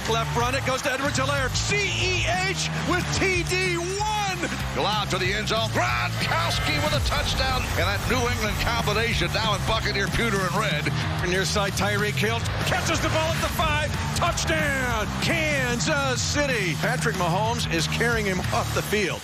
left front. It goes to Edwards-Helaire. CEH with TD1. Go out to the end zone. Gronkowski with a touchdown. And that New England combination now in Buccaneer pewter and red. Near side, Tyreek Hill catches the ball at the 5. Touchdown, Kansas City. Patrick Mahomes is carrying him off the field.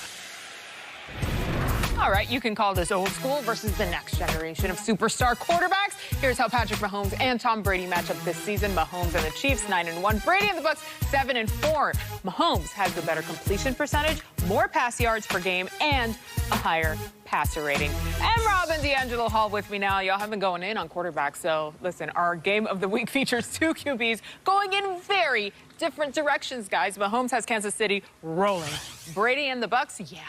All right, you can call this old school versus the next generation of superstar quarterbacks. Here's how Patrick Mahomes and Tom Brady match up this season. Mahomes and the Chiefs, 9-1. Brady and the Bucs, 7-4. Mahomes has the better completion percentage, more pass yards per game, and a higher passer rating. And Rob and D'Angelo Hall with me now. Y'all have been going in on quarterbacks, so listen, our game of the week features two QBs going in very different directions, guys. Mahomes has Kansas City rolling. Brady and the Bucs, yeah,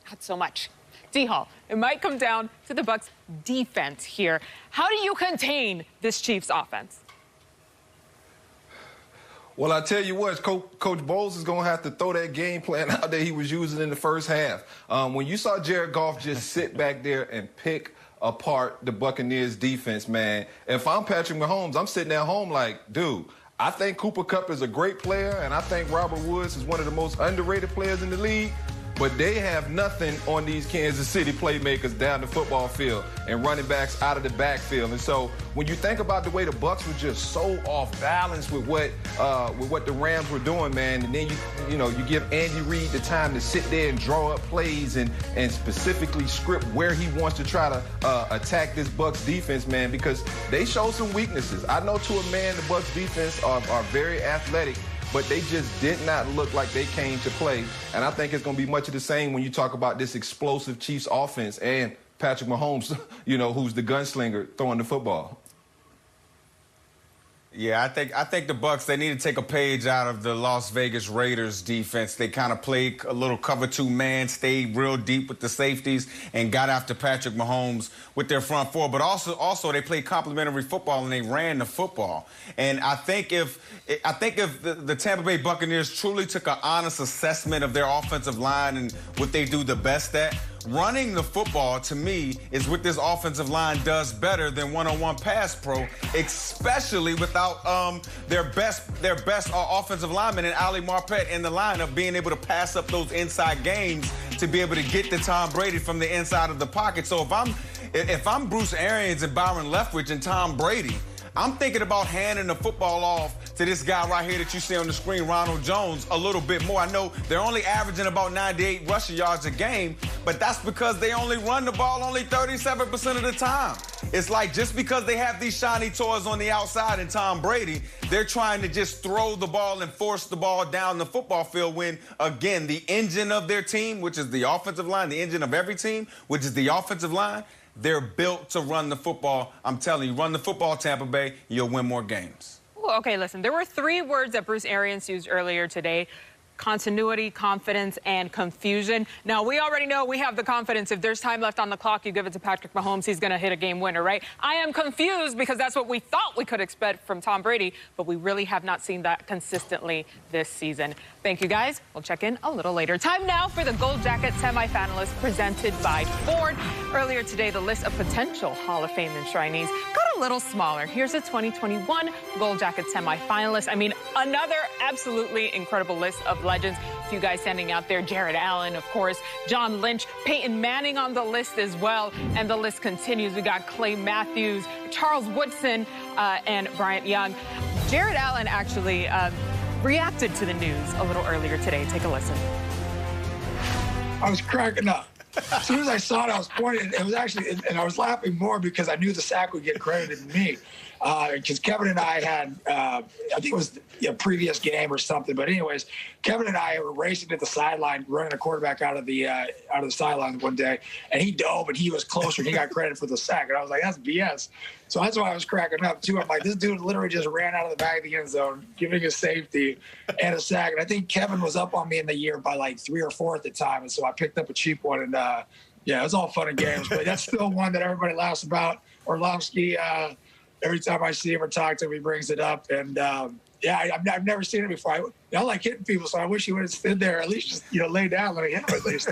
not so much. D-Hall, it might come down to the Bucs' defense here. How do you contain this Chiefs offense? Well, I tell you what, Coach Bowles is going to have to throw that game plan out that he was using in the first half. When you saw Jared Goff just sit back there and pick apart the Buccaneers defense, man, if I'm Patrick Mahomes, I'm sitting at home like, dude, I think Cooper Kupp is a great player, and I think Robert Woods is one of the most underrated players in the league. But they have nothing on these Kansas City playmakers down the football field and running backs out of the backfield. And so when you think about the way the Bucs were just so off balance with what the Rams were doing, man, and then you give Andy Reid the time to sit there and draw up plays and specifically script where he wants to try to attack this Bucs defense, man, because they show some weaknesses. I know to a man the Bucs defense are very athletic, but they just did not look like they came to play. And I think it's going to be much of the same when you talk about this explosive Chiefs offense and Patrick Mahomes, who's the gunslinger throwing the football. Yeah, I think the Bucs, they need to take a page out of the Las Vegas Raiders defense. They kind of played a little cover 2 man, stayed real deep with the safeties, and got after Patrick Mahomes with their front four. But also they played complementary football and they ran the football. And I think if the Tampa Bay Buccaneers truly took an honest assessment of their offensive line and what they do the best at, running the football, to me, is what this offensive line does better than one-on-one pass pro, especially without their best offensive lineman and Ali Marpet in the lineup being able to pass up those inside games to be able to get to Tom Brady from the inside of the pocket. So if I'm Bruce Arians and Byron Leftwich and Tom Brady, I'm thinking about handing the football off to this guy right here that you see on the screen, Ronald Jones, a little bit more. I know they're only averaging about 98 rushing yards a game, but that's because they only run the ball only 37% of the time. It's like just because they have these shiny toys on the outside and Tom Brady, they're trying to just throw the ball and force the ball down the football field when, again, the engine of their team, which is the offensive line, the engine of every team, which is the offensive line, they're built to run the football. I'm telling you, run the football, Tampa Bay, you'll win more games. Ooh, okay, listen, there were 3 words that Bruce Arians used earlier today: continuity, confidence, and confusion. Now, we already know we have the confidence. If there's time left on the clock, you give it to Patrick Mahomes, he's going to hit a game winner, right? I am confused because that's what we thought we could expect from Tom Brady, but we really have not seen that consistently this season. Thank you, guys. We'll check in a little later. Time now for the Gold Jacket semifinalists presented by Ford. Earlier today, the list of potential Hall of Fame enshrinees got a little smaller. Here's the 2021 Gold Jacket semifinalists. I mean, another absolutely incredible list of legends. A few guys standing out there: Jared Allen, of course, John Lynch, Peyton Manning on the list as well. And the list continues. We got Clay Matthews, Charles Woodson, and Bryant Young. Jared Allen actually reacted to the news a little earlier today. Take a listen. I was cracking up. As soon as I saw it, I was pointing. It was actually, and I was laughing more because I knew the sack would get credited to me. Because Kevin and I had, I think it was a previous game or something. But anyways, Kevin and I were racing to the sideline, running a quarterback out of the sideline one day, and he dove and he was closer. And he got credit for the sack, and I was like, that's BS. So that's why I was cracking up too. I'm like, this dude literally just ran out of the back of the end zone, giving a safety and a sack. And I think Kevin was up on me in the year by like 3 or 4 at the time, and so I picked up a cheap one. And yeah, it was all fun and games, but that's still one that everybody laughs about. Orlovsky. Every time I see him or talk to him, he brings it up. And, yeah, I've never seen it before. I like hitting people, so I wish he would have stood there, at least just, lay down, let me hit him at least.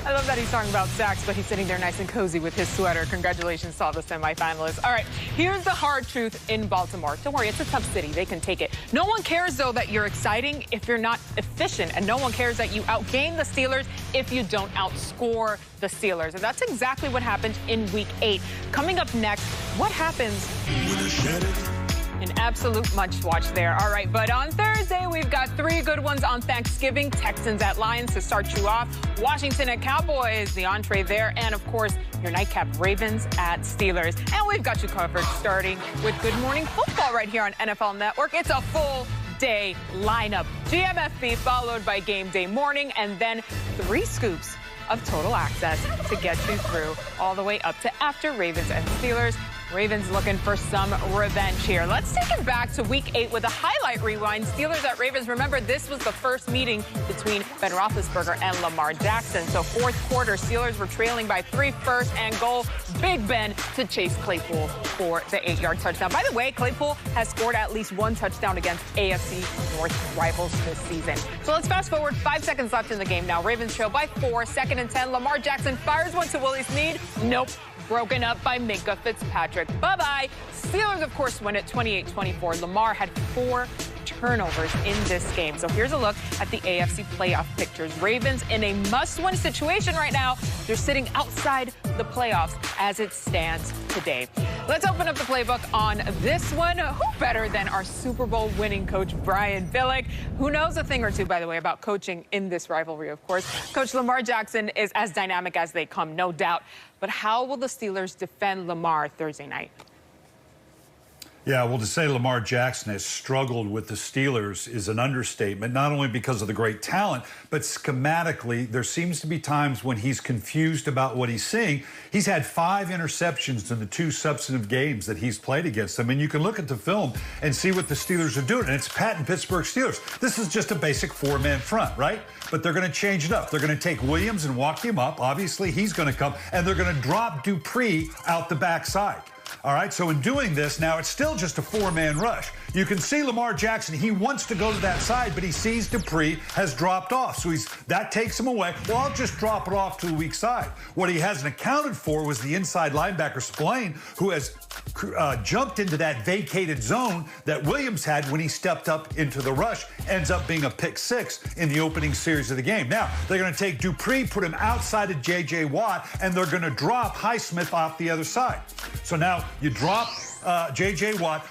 I love that he's talking about sacks, but he's sitting there nice and cozy with his sweater. Congratulations to all the semifinalists. All right, here's the hard truth in Baltimore. Don't worry, it's a tough city. They can take it. No one cares, though, that you're exciting if you're not efficient. And no one cares that you outgain the Steelers if you don't outscore the Steelers. And that's exactly what happened in Week 8. Coming up next, what happens an absolute must-watch there. All right, but on Thursday, we've got 3 good ones on Thanksgiving. Texans at Lions to start you off. Washington at Cowboys, the entree there. And, of course, your nightcap Ravens at Steelers. And we've got you covered starting with Good Morning Football right here on NFL Network. It's a full day lineup. GMFB followed by Game Day Morning, and then 3 scoops of total access to get you through all the way up to after Ravens and Steelers. Ravens looking for some revenge here. Let's take it back to Week 8 with a highlight rewind. Steelers at Ravens. Remember, this was the first meeting between Ben Roethlisberger and Lamar Jackson. So fourth quarter, Steelers were trailing by 3 first and goal. Big Ben to Chase Claypool for the 8-yard touchdown. By the way, Claypool has scored at least 1 touchdown against AFC North rivals this season. So let's fast forward. 5 seconds left in the game now. Ravens trail by 4, 2nd and 10. Lamar Jackson fires one to Willie Snead. Nope. Broken up by Minkah Fitzpatrick. Bye-bye. Steelers, of course, win at 28-24. Lamar had 4 turnovers in this game. So here's a look at the AFC playoff pictures. Ravens in a must-win situation right now. They're sitting outside the playoffs as it stands today. Let's open up the playbook on this one. Who better than our Super Bowl winning coach, Brian Billick, who knows a thing or two, by the way, about coaching in this rivalry, of course. Coach Lamar Jackson is as dynamic as they come, no doubt. But how will the Steelers defend Lamar Thursday night? Yeah, well, to say Lamar Jackson has struggled with the Steelers is an understatement, not only because of the great talent, but schematically, there seems to be times when he's confused about what he's seeing. He's had 5 interceptions in the 2 substantive games that he's played against them. And you can look at the film and see what the Steelers are doing. And it's patent Pittsburgh Steelers. This is just a basic 4-man front, right? But they're going to change it up. They're going to take Williams and walk him up. Obviously, he's going to come. And they're going to drop Dupree out the backside. All right, so in doing this, now it's still just a 4-man rush. You can see Lamar Jackson, he wants to go to that side, but he sees Dupree has dropped off. So that takes him away. Well, I'll just drop it off to the weak side. What he hasn't accounted for was the inside linebacker, Spillane, who has jumped into that vacated zone that Williams had when he stepped up into the rush. Ends up being a pick 6 in the opening series of the game. Now, they're going to take Dupree, put him outside of J.J. Watt, and they're going to drop Highsmith off the other side. So now you drop J.J. Watt.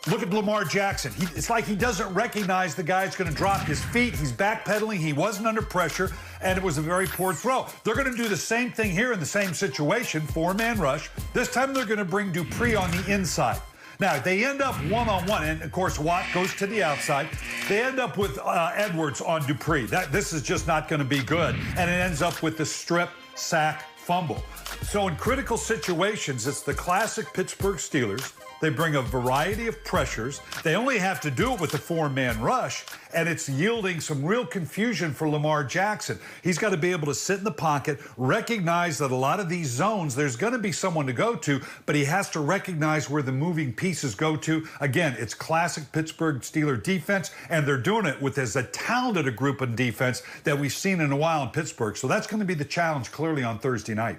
Look at Lamar Jackson. It's like he doesn't recognize the guy's going to drop his feet. He's backpedaling. He wasn't under pressure, and it was a very poor throw. They're going to do the same thing here in the same situation, 4-man rush. This time they're going to bring Dupree on the inside. Now, they end up one-on-one, and, of course, Watt goes to the outside. They end up with Edwards on Dupree. This is just not going to be good, and it ends up with the strip, sack, fumble. So in critical situations, it's the classic Pittsburgh Steelers. They bring a variety of pressures. They only have to do it with a 4-man rush, and it's yielding some real confusion for Lamar Jackson. He's got to be able to sit in the pocket, recognize that a lot of these zones, there's going to be someone to go to, but he has to recognize where the moving pieces go to. Again, it's classic Pittsburgh Steeler defense, and they're doing it with as talented a group of defense that we've seen in a while in Pittsburgh. So that's going to be the challenge clearly on Thursday night.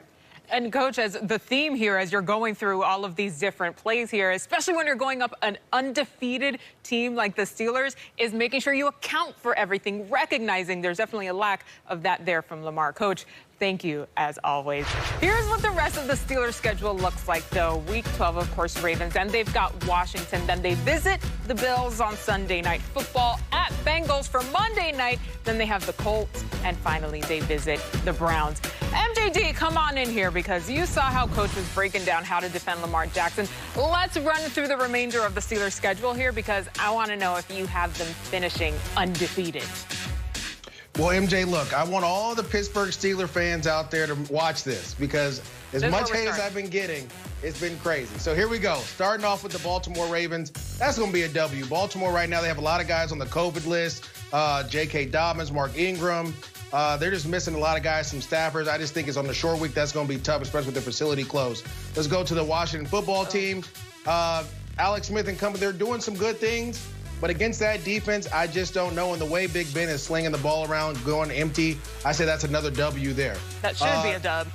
And, Coach, as the theme here, as you're going through all of these different plays here, especially when you're going up an undefeated team like the Steelers, is making sure you account for everything, recognizing there's definitely a lack of that there from Lamar. Coach, thank you, as always. Here's what the rest of the Steelers schedule looks like, though. Week 12, of course, Ravens. Then they've got Washington. Then they visit the Bills on Sunday Night Football, at Bengals for Monday night. Then they have the Colts. And finally, they visit the Browns. MJD, come on in here, because you saw how Coach was breaking down how to defend Lamar Jackson. Let's run through the remainder of the Steelers schedule here, because I want to know if you have them finishing undefeated. Well, MJ, look, I want all the Pittsburgh Steelers fans out there to watch this, because as much hate as I've been getting, it's been crazy. So here we go. Starting off with the Baltimore Ravens. That's going to be a W. Baltimore right now, they have a lot of guys on the COVID list. J.K. Dobbins, Mark Ingram. They're just missing a lot of guys, some staffers. I just think it's on the short week. That's going to be tough, especially with the facility closed. Let's go to the Washington football team. Alex Smith and company, they're doing some good things. But against that defense, I just don't know. And the way Big Ben is slinging the ball around, going empty, I say that's another W there. That should be a dub.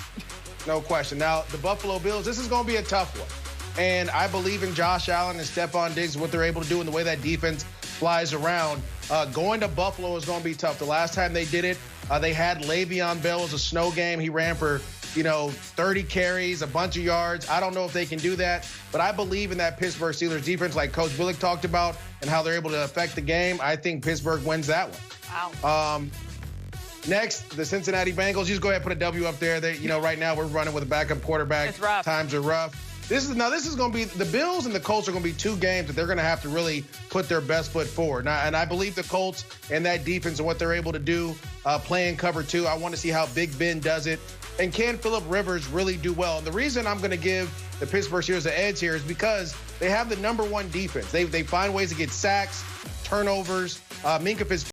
No question. Now, the Buffalo Bills, this is going to be a tough one. And I believe in Josh Allen and Stephon Diggs, what they're able to do and the way that defense flies around. Going to Buffalo is going to be tough. The last time they did it, they had Le'Veon Bell. It was a snow game. He ran for, 30 carries, a bunch of yards. I don't know if they can do that, but I believe in that Pittsburgh Steelers defense like Coach Willick talked about and how they're able to affect the game. I think Pittsburgh wins that one. Wow. Next, the Cincinnati Bengals. You just go ahead and put a W up there. They, right now we're running with a backup quarterback. It's rough. Times are rough. This is going to be the Bills and the Colts are going to be two games that they're going to have to really put their best foot forward. Now, and I believe the Colts and that defense and what they're able to do playing cover two. I want to see how Big Ben does it. And can Phillip Rivers really do well? And the reason I'm going to give the Pittsburgh Steelers the edge here is because they have the #1 defense. They find ways to get sacks, turnovers. Minkah Fitzpatrick